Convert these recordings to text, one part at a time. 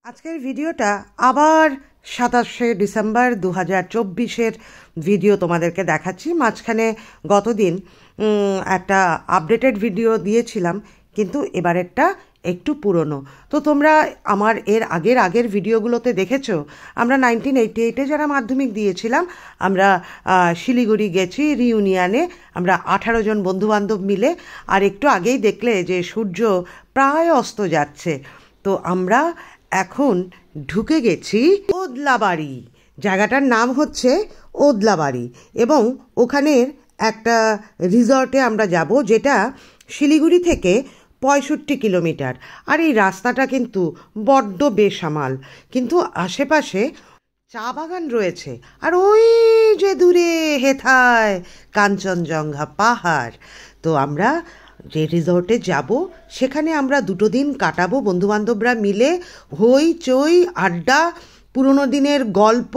আজকের ভিডিওটা আবার 27শে ডিসেম্বর 2024-এর ভিডিও তোমাদেরকে দেখাচ্ছি। মাঝখানে গতদিন একটা আপডেটেড ভিডিও দিয়েছিলাম, কিন্তু এবারেরটা একটু পুরনো। তো তোমরা আমার আগের ভিডিওগুলোতে দেখেছো আমরা 1988-এ যারা মাধ্যমিক দিয়েছিলাম, আমরা শিলিগুড়ি গেছি রিউনিয়নে, আমরা 18 জন বন্ধুবান্ধব মিলে। আর একটু আগেই দেখলে যে সূর্য প্রায় অস্ত যাচ্ছে। তো আমরা এখন ঢুকে গেছি ওদলাবাড়ি। জায়গাটার নাম হচ্ছে ওদলাবাড়ি এবং ওখানের একটা রিসর্টে আমরা যাব, যেটা শিলিগুড়ি থেকে 65 কিলোমিটার। আর এই রাস্তাটা কিন্তু বড্ড বেসামাল, কিন্তু আশেপাশে চা বাগান রয়েছে। আর ওই যে দূরে হেথায় কাঞ্চনজঙ্ঘা পাহাড়। তো আমরা যে রিসর্টে যাব সেখানে আমরা 2 দিন কাটাবো বন্ধুবান্ধবরা মিলে। হইচই, আড্ডা, পুরনো দিনের গল্প,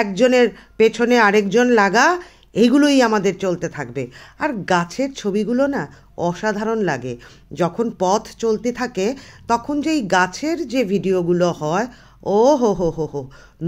একজনের পেছনে আরেকজন লাগা, এইগুলোই আমাদের চলতে থাকবে। আর গাছের ছবিগুলো না অসাধারণ লাগে। যখন পথ চলতে থাকে তখন যেই গাছের যে ভিডিওগুলো হয়, ও হো হো হো হো,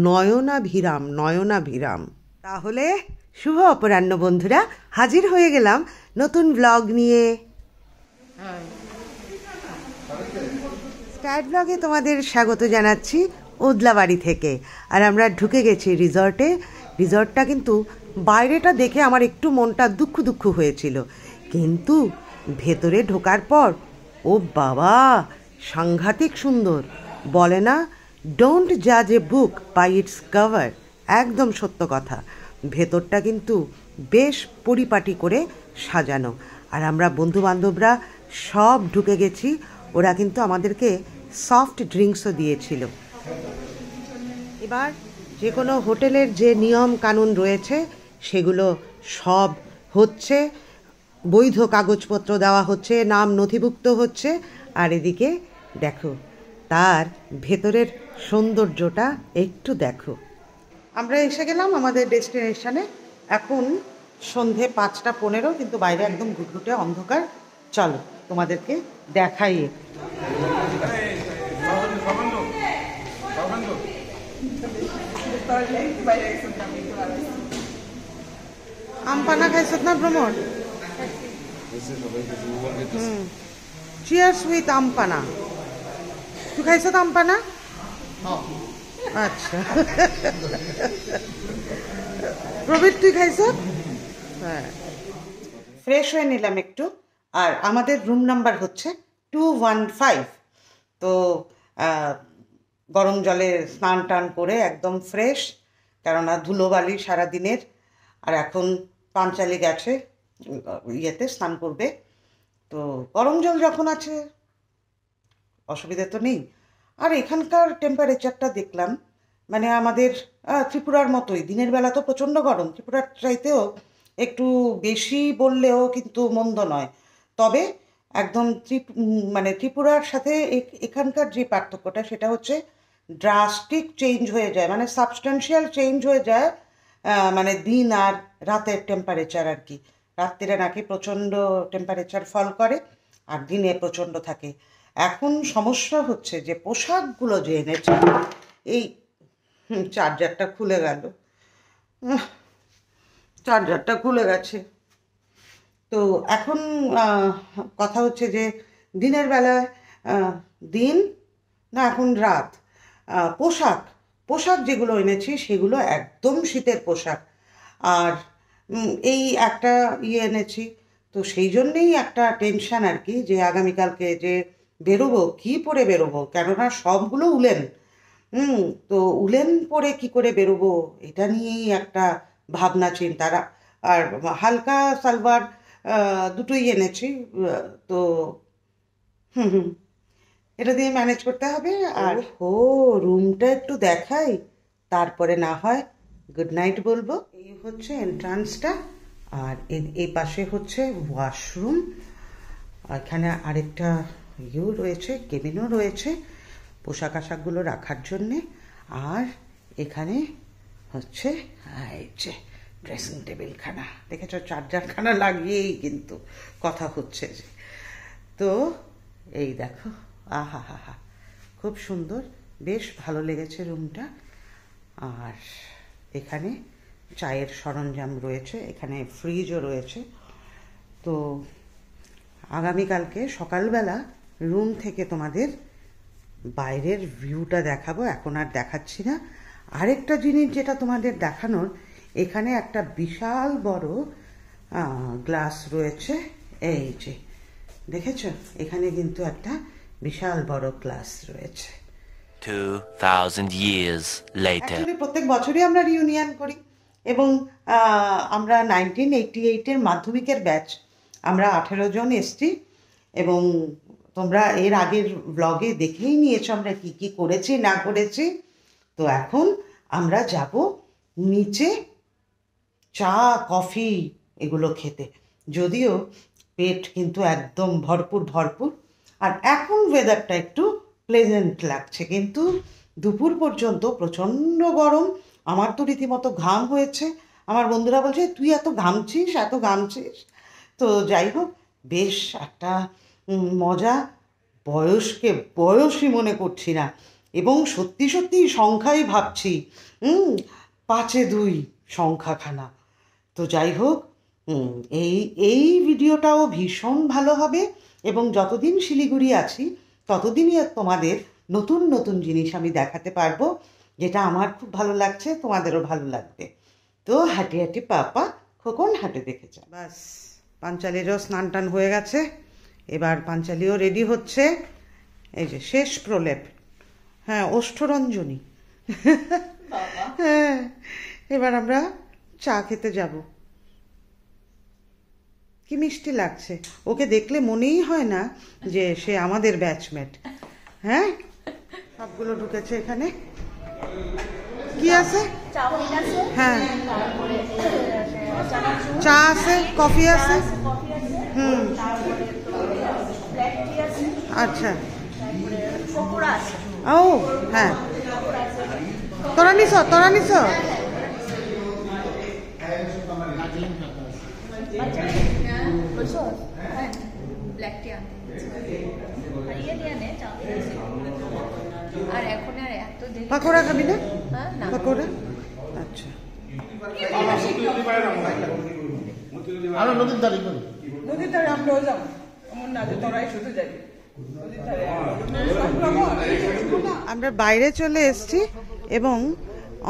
নয়নাভিরাম নয়নাভিরাম। তাহলে শুভ অপরাহ্ন বন্ধুরা, হাজির হয়ে গেলাম নতুন ব্লগ নিয়ে। স্টার ব্লগে তোমাদের স্বাগত জানাচ্ছি ওদলাবাড়ি থেকে। আর আমরা ঢুকে গেছি রিসর্টে। রিসর্টটা কিন্তু বাইরেটা দেখে আমার একটু মনটা দুঃখ হয়েছিল, কিন্তু ভেতরে ঢোকার পর ও বাবা, সাংঘাতিক সুন্দর। বলে না, ডোন্ট জাজ এ বুক বাই ইটস কভার। একদম সত্য কথা। ভেতরটা কিন্তু বেশ পরিপাটি করে সাজানো। আর আমরা বন্ধুবান্ধবরা সব ঢুকে গেছি। ওরা কিন্তু আমাদেরকে সফট ড্রিঙ্কসও দিয়েছিল। এবার যে কোনো হোটেলের যে নিয়ম কানুন রয়েছে সেগুলো সব হচ্ছে, বৈধ কাগজপত্র দেওয়া হচ্ছে, নাম নথিভুক্ত হচ্ছে। আর এদিকে দেখো তার ভেতরের সৌন্দর্যটা একটু দেখো। আমরা এসে গেলাম আমাদের ডেস্টিনেশনে। এখন সন্ধে 5:15, কিন্তু বাইরে একদম ঘুটঘুটে অন্ধকার। চলো তোমাদেরকে দেখাই। আমপানা খাইছত না প্রমোদ? Cheers with আমপানা। তুই খাইছত আমপানা? আচ্ছা। প্রবীর তুই খাইছত? হ্যাঁ। ফ্রেশ হয়ে নিলাম একটু। আর আমাদের রুম নাম্বার হচ্ছে 215। তো গরম জলে স্নান টান করে একদম ফ্রেশ, কেননা ধুলোবালি সারাদিনের। আর এখন পাঞ্চালি গেছে ইয়েতে স্নান করবে। তো গরম জল যখন আছে অসুবিধা তো নেই। আর এখানকার টেম্পারেচারটা দেখলাম, মানে আমাদের ত্রিপুরার মতোই। দিনের বেলা তো প্রচণ্ড গরম, ত্রিপুরার চাইতেও একটু বেশি বললেও কিন্তু মন্দ নয়। তবে একদম মানে ত্রিপুরার সাথে এখানকার যে পার্থক্যটা সেটা হচ্ছে ড্রাস্টিক চেঞ্জ হয়ে যায়, মানে সাবস্টেন্সিয়াল চেঞ্জ হয়ে যায়। মানে দিন আর রাতের টেম্পারেচার আর কি। রাত্রিরে নাকি প্রচণ্ড টেম্পারেচার ফল করে আর দিনে প্রচণ্ড থাকে। এখন সমস্যা হচ্ছে যে পোশাকগুলো যে এনেছে, এই চার্জারটা খুলে গেল, চার্জারটা খুলে গেছে। তো এখন কথা হচ্ছে যে দিনের বেলায় দিন না, এখন রাত। পোশাক যেগুলো এনেছি সেগুলো একদম শীতের পোশাক। আর এই একটা এনেছি, তো সেই জন্যেই একটা টেনশান আর কি, যে আগামীকালকে যে বেরোবো কী পরে বেরোবো, কেননা সবগুলো উলেন। তো উলেন পরে কি করে বেরোবো, এটা নিয়েই একটা ভাবনা চিন্তার। আর হালকা সালোয়ার দুটোই এনেছি। তো এটা দিয়ে ম্যানেজ করতে হবে। আর রুমটা একটু দেখাই, তারপরে না হয় গুড নাইট বলবো। এই হচ্ছে এন্ট্রান্সটা, আর এই পাশে হচ্ছে ওয়াশরুম। এখানে আরেকটা রয়েছে, কেবিনও রয়েছে পোশাক আশাকগুলো রাখার জন্যে। আর এখানে হচ্ছে এই যে ড্রেসিং টেবিলখানা, দেখেছ, চার্জারখানা লাগিয়েই কিন্তু কথা হচ্ছে যে। তো এই দেখো, আহা হা হা, খুব সুন্দর। বেশ ভালো লেগেছে রুমটা। আর এখানে চায়ের সরঞ্জাম রয়েছে, এখানে ফ্রিজও রয়েছে। তো আগামীকালকে সকালবেলা রুম থেকে তোমাদের বাইরের ভিউটা দেখাবো, এখন আর দেখাচ্ছি না। আরেকটা জিনিস যেটা তোমাদের দেখানোর, এখানে একটা বিশাল বড় গ্লাস রয়েছে, এই যে দেখেছ, এখানে কিন্তু একটা বিশাল বড় গ্লাস রয়েছে। 2000 years later. অ্যাকচুয়ালি প্রত্যেক বছরই আমরা রিউনিয়ন করি এবং আমরা 1988-এর মাধ্যমিকের ব্যাচ, আমরা 18 জন এসছি এবং তোমরা এর আগের ব্লগে দেখেই নিয়েছো আমরা কি কি করেছি না করেছি। তো এখন আমরা যাব নিচে চা কফি এগুলো খেতে, যদিও পেট কিন্তু একদম ভরপুর ভরপুর। আর এখন ওয়েদারটা একটু প্লেজেন্ট লাগছে, কিন্তু দুপুর পর্যন্ত প্রচণ্ড গরম। আমার তো রীতিমতো ঘাম হয়েছে। আমার বন্ধুরা বলছে তুই এত ঘামছিস। তো যাই হোক, বেশ একটা মজা। বয়সকে বয়সই মনে করছি না এবং সত্যি সত্যি সংখ্যাই ভাবছি 5-2 সংখ্যাখানা। তো যাই হোক, এই ভিডিওটাও ভীষণ ভালো হবে এবং যতদিন শিলিগুড়ি আছি ততদিনই তোমাদের নতুন নতুন জিনিস আমি দেখাতে পারবো, যেটা আমার খুব ভালো লাগছে, তোমাদেরও ভালো লাগবে। তো হাঁটি হাঁটি পাপা খোকন হাঁটে দেখেছে। বাস পাঞ্চালিরও স্নান টান হয়ে গেছে, এবার পাঞ্চালিও রেডি হচ্ছে। এই যে শেষ প্রলেপ, হ্যাঁ ওষ্ঠরঞ্জনী। হ্যাঁ, এবার আমরা চা খেতে যাব। কি মিষ্টি লাগছে, ওকে দেখলে মনেই হয় না যে সে আমাদের ব্যাচমেট। হ্যাঁ, সবগুলো ঢুকেছে এখানে। কি আছে? হ্যাঁ, চা আছে, কফি আছে। আচ্ছা, ও হ্যাঁ, তোরা নিস পাকোড়া খাবি না? পাকোড়া, আচ্ছা। নদীর ধারে আমরাও যাবো, এমন না যে তোরাই শুধু যাবি। আমরা বাইরে চলে এসেছি এবং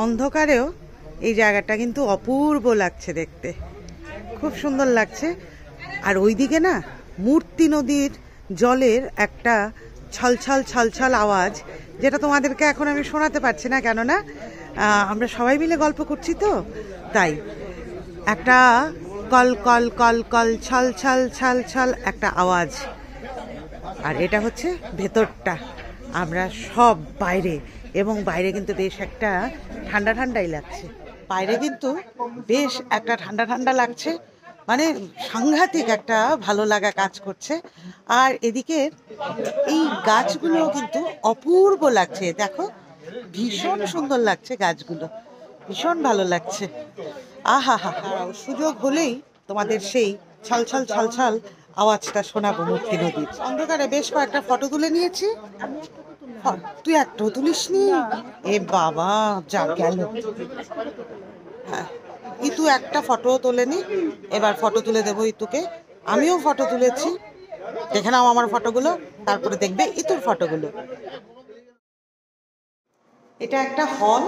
অন্ধকারেও এই জায়গাটা কিন্তু অপূর্ব লাগছে দেখতে, খুব সুন্দর লাগছে। আর ওইদিকে না মূর্তি নদীর জলের একটা ছলছল ছলছল আওয়াজ, যেটা তোমাদেরকে এখন আমি শোনাতে পারছি না, কেননা আমরা সবাই মিলে গল্প করছি তো তাই। একটা কল কল কল কল ছল ছল ছল ছল একটা আওয়াজ। আর এটা হচ্ছে ভেতরটা, আমরা সব বাইরে, এবং বাইরে কিন্তু বেশ একটা ঠান্ডা ঠান্ডাই লাগছে। বাইরে কিন্তু বেশ একটা ঠান্ডা ঠান্ডা লাগছে, মানে সাংঘাতিক একটা ভালো লাগা কাজ করছে। আর এদিকে এই গাছগুলো কিন্তু অপূর্ব লাগছে, দেখো ভীষণ সুন্দর লাগছে গাছগুলো, ভীষণ ভালো লাগছে। আহা হা হা, সুযোগ হলেই তোমাদের সেই ছলছল ছলছল আওয়াজটা শোনাবো মূর্তি নদীর। অন্ধকারে বেশ কয়েকটা ফটো তুলে নিয়েছি। তুই একটাও তুলিস নি? এ বাবা, যা গেল। হ্যাঁ, ইতু একটা ফটো তোলেনি, এবার ফটো তুলে দেবো ইতুকে। আমিও ফটো তুলেছি, দেখে নাও আমার ফটোগুলো, তারপরে দেখবে ইতুর ফটোগুলো। এটা একটা হল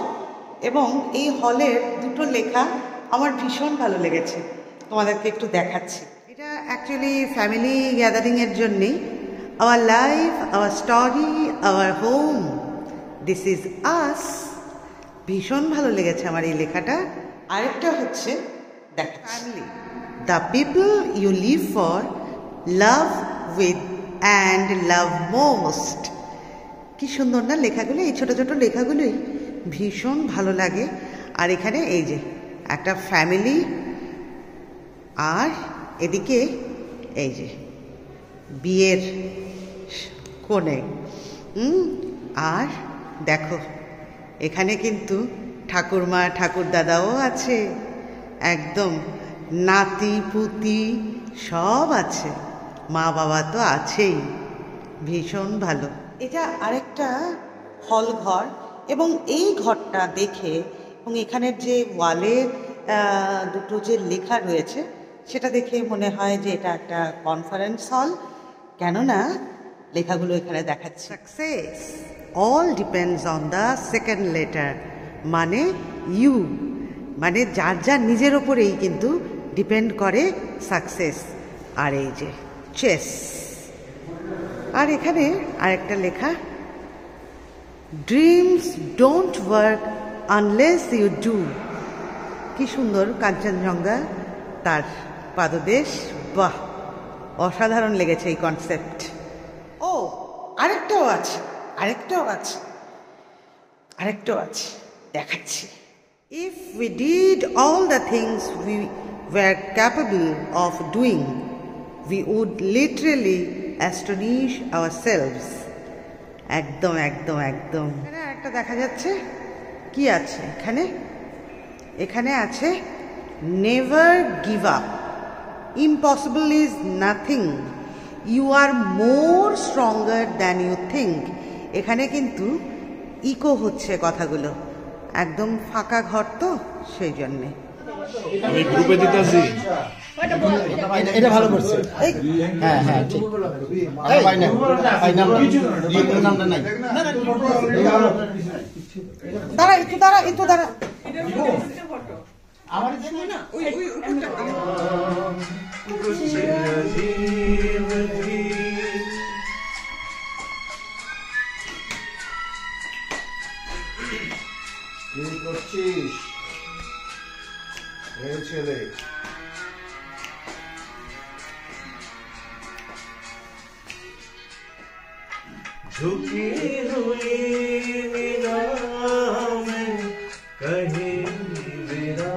এবং এই হলের দুটো লেখা আমার ভীষণ ভালো লেগেছে, তোমাদেরকে একটু দেখাচ্ছি। এটা অ্যাকচুয়ালি ফ্যামিলি গ্যাদারিংয়ের জন্যেই। Our life, our story, our home, this is us. ভীষণ ভালো লেগেছে আমার এই লেখাটা। আরেকটা হচ্ছে family, the people you live for, love with and love most. কি সুন্দর না লেখাগুলো, এই ছোট ছোট লেখাগুলোই ভীষণ ভালো লাগে। আর এখানে এই যে একটা ফ্যামিলি, আর এদিকে এই যে বিয়ের কোণে। আর দেখো এখানে কিন্তু ঠাকুরমা ঠাকুর দাদাও আছে, একদম নাতি পুতি সব আছে, মা বাবা তো আছেই। ভীষণ ভালো। এটা আরেকটা হল ঘর, এবং এই ঘরটা দেখে এবং এখানের যে ওয়ালের দুটো যে লেখা রয়েছে সেটা দেখে মনে হয় যে এটা একটা কনফারেন্স হল, কেননা লেখাগুলো এখানে দেখাচ্ছে। Success all depends on the second letter, মানে ইউ, মানে যার যার নিজের ওপরেই কিন্তু ডিপেন্ড করে সাকসেস। আর এই যে চেস, আর এখানে আরেকটা লেখা, dreams don't work unless you do. কি সুন্দর কাঞ্চনজঙ্ঘা, তার পাদদেশ, বাহ, অসাধারণ লেগেছে এই কনসেপ্ট। ও আরেকটাও আছে, দেখাচ্ছি। If we did all the things we were capable of doing, we would literally astonish ourselves. একদম একদম একদম। এখানে একটা দেখা যাচ্ছে, কি আছে এখানে? এখানে আছে never give up, impossible is nothing, you are more stronger than you think. এখানে কিন্তু ইকো হচ্ছে কথাগুলো, একদম ফাঁকা ঘর তো সেই জন্যে। আমি গ্রুপে দিতেছি, এটা ভালো করছে। হ্যাঁ হ্যাঁ ঠিক, পাই না নামটা নাই। দাঁড়া একটু দাঁড়া। আমার কি করছিস ছেলে? झुकी हुई निगाह में कहीं मेरा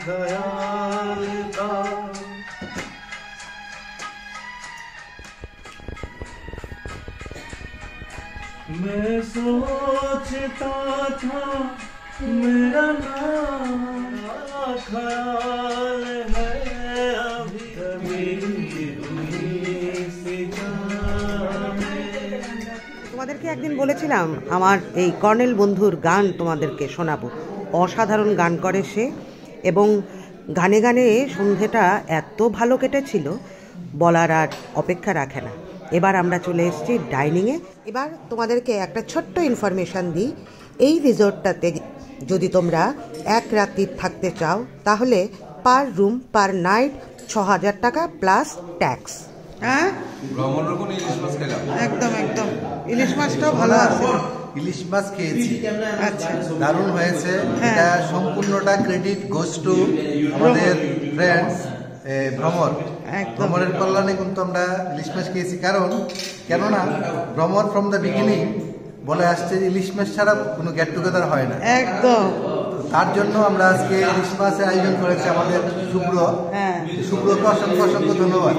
ख्याल था, मैं सोचता था मेरा नाम ख्याल है अभी कभी তোমাদেরকে একদিন বলেছিলাম আমার এই কর্নেল বন্ধুর গান তোমাদেরকে শোনাবো। অসাধারণ গান করে সে, এবং গানে গানে সন্ধেটা এত ভালো কেটেছিল বলার আর অপেক্ষা রাখে না। এবার আমরা চলে এসেছি ডাইনিংয়ে। এবার তোমাদেরকে একটা ছোট্ট ইনফরমেশান দিই, এই রিসোর্টটাতে যদি তোমরা এক রাত্রি থাকতে চাও তাহলে পার রুম পার নাইট ৬,০০০ টাকা প্লাস ট্যাক্স। হ্যাঁ একদম একদম। ইলিশ মাছটাও ভালো আছে, ইলিশ মাছ খেয়েছি, আচ্ছা দারুণ হয়েছে। এটা সম্পূর্ণটা ক্রেডিট গোস টু আমাদের ফ্রেন্ডস ভ্রমরের কল্যাণে কিন্তু আমরা ইলিশ মাছ খেয়েছি। কেননা ভ্রমর ফ্রম দ্য বিগিনিং বলে আসছে ইলিশ মাছ ছাড়া কোনো গেট টুগেদার হয় না, একদম। তার জন্য আমরা আজকে ইলিশ মাছের আয়োজন করেছি আমাদের শুভ্রকে অসংখ্য অসংখ্য ধন্যবাদ।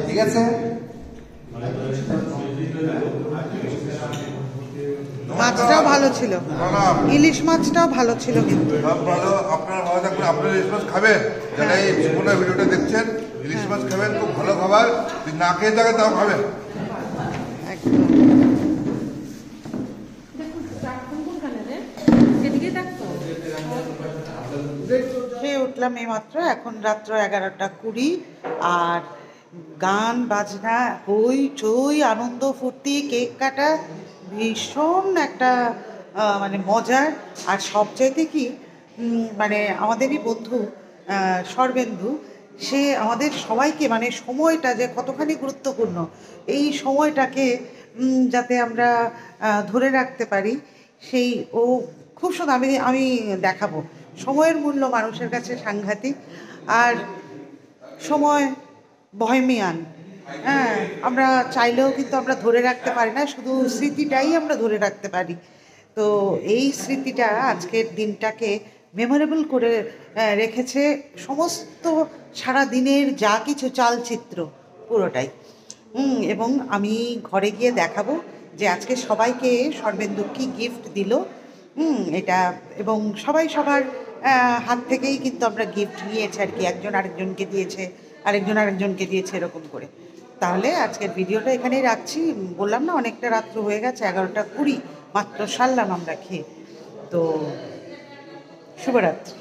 ঠিক আছে, মাছটাও ভালো ছিল, ইলিশ মাছটাও ভালো ছিল কিন্তু ভালো। আপনারা ভালো থাকবেন, আপনারা ইলিশ মাছ খাবেন, যারা এই সুমনা ভিডিওটা দেখছেন ইলিশ মাছ খাবেন, খুব ভালো খাবার। যদি না খেয়ে থাকে তাও খাবেন। খেয়ে উঠলাম এইমাত্র, এখন রাত্র 11:20, আর গান বাজনা হই চই আনন্দ ফুর্তি কেক কাটা ভীষণ একটা মানে মজার। আর সবচাইতে কি মানে আমাদেরই বন্ধু সর্বেন্দু, সে আমাদের সবাইকে মানে সময়টা যে কতখানি গুরুত্বপূর্ণ, এই সময়টাকে যাতে আমরা ধরে রাখতে পারি, সেই ও খুব সুন্দর আমি দেখাবো। সময়ের মূল্য মানুষের কাছে সাংঘাতিক, আর সময় বহেমিয়ান। হ্যাঁ, আমরা চাইলেও কিন্তু আমরা ধরে রাখতে পারি না, শুধু স্মৃতিটাই আমরা ধরে রাখতে পারি। তো এই স্মৃতিটা আজকের দিনটাকে মেমোরেবল করে রেখেছে, সমস্ত সারা দিনের যা কিছু চালচিত্র পুরোটাই। এবং আমি ঘরে গিয়ে দেখাবো যে আজকে সবাইকে সর্বেন্দু কী গিফট দিল এটা, এবং সবাই সবার হাত থেকেই কিন্তু আমরা গিফট নিয়েছি আর কি, একজন আরেকজনকে দিয়েছে, আরেকজনকে দিয়েছে, এরকম করে। তাহলে আজকের ভিডিওটা এখানেই রাখছি। বললাম না অনেকটা রাত্র হয়ে গেছে, 11:20। মাত্র সারলাম আমরা খেয়ে। তো শুভরাত্রি।